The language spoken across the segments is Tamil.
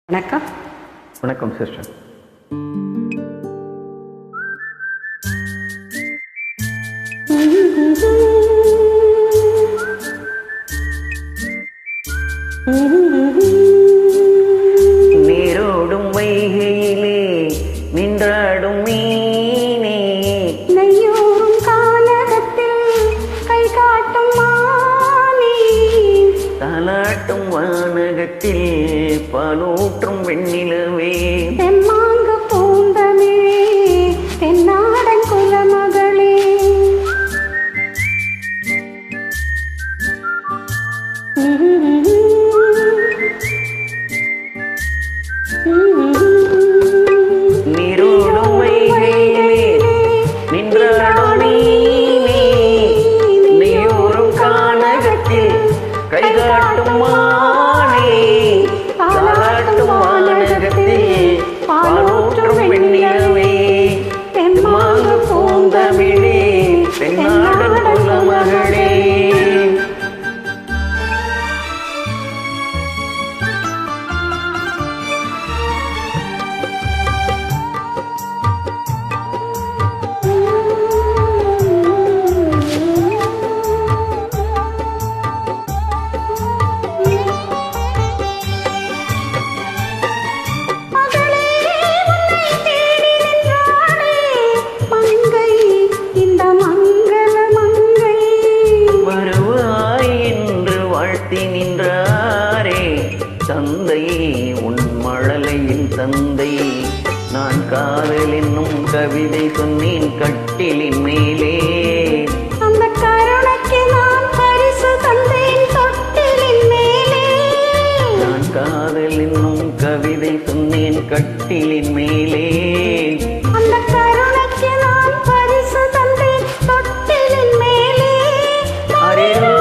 வணக்கம். வணக்கம் சிஸ்டர். நீரோடும் வைகையிலே நின்றாடும் மீனே, நெய்யோரும் கானகத்தில் கை காட்டும் மானே, தாலாட்டும் வானகத்தில் பாலூற்றும் வெண்ணிலவே, தெம்மாங்கு பூந்தமிழே தென்னாடன் குலமகளே, நீரோடும் வைகையிலே நின்றாடும் மீனே, நெய்யோரும் கானகத்தில் கைகாட்டும் மானே, தாலாட்டும் வானகத்தில் பாலூற்றும் வெண்ணிலவே, தெம்மாங்கு பூந்தமிழே தென்னாடன் குலமகளே. நின்றாரே தந்தை உன் மழலையின் தந்தை, நான் காதல் என்னும் கவிதை சொன்னேன் கட்டிலின் மேலே, அந்த கருணைக்கு நான் பரிசு தந்தேன் தொட்டிலின் மேலே, நான் காதல் என்னும் கவிதை சொன்னேன் கட்டிலின் மேலே, அந்த கருணைக்கு நான் பரிசு தந்தேன் தொட்டிலின் மேலே. அரேரோ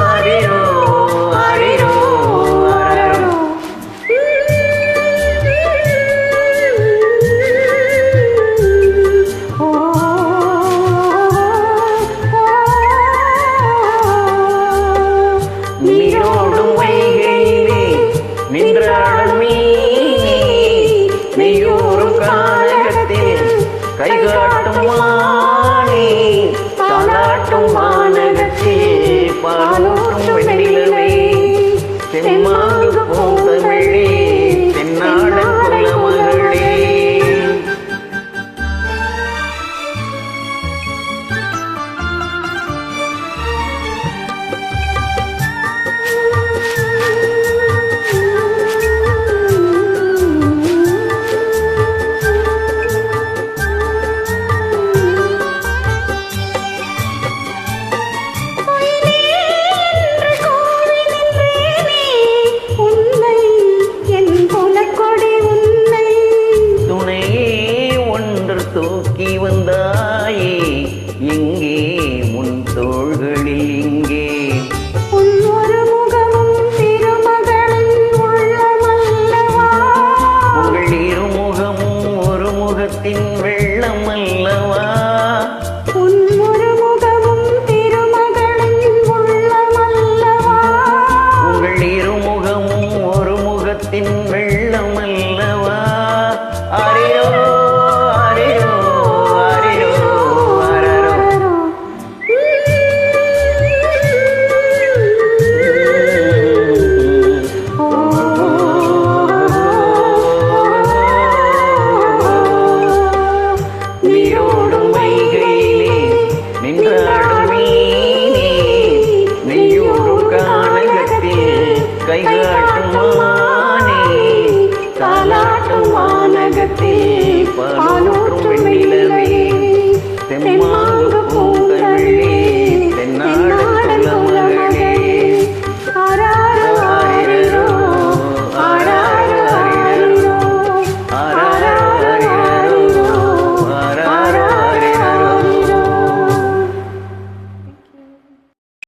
அரேரோ அரேரோ அரேரோ. நீரோடும் வைகையிலே நின்றாடும் மீனே, நெய்யோரும் கானகத்தில் கைகாட்டும் மானே, தாலாட்டும் வானகத்தில் பாலூற்றும் வெண்ணிலவே, தெம்மாங்கு பூந்தமிழே தென்னாடன் குலமகளே. தூக்கி வந்தாயே எங்கே உன் தோள்களில் இங்கே, ஒரு முகமும் திருமகளின் உள்ளமல்லவா, உங்கள் இருமுகமும் ஒரு முகத்தின் வெள்ளம் அல்லவா, ஒரு முகமும் திருமகளின் உள்ளமல்லவா, உங்கள் இருமுகமும் ஒரு முகத்தின்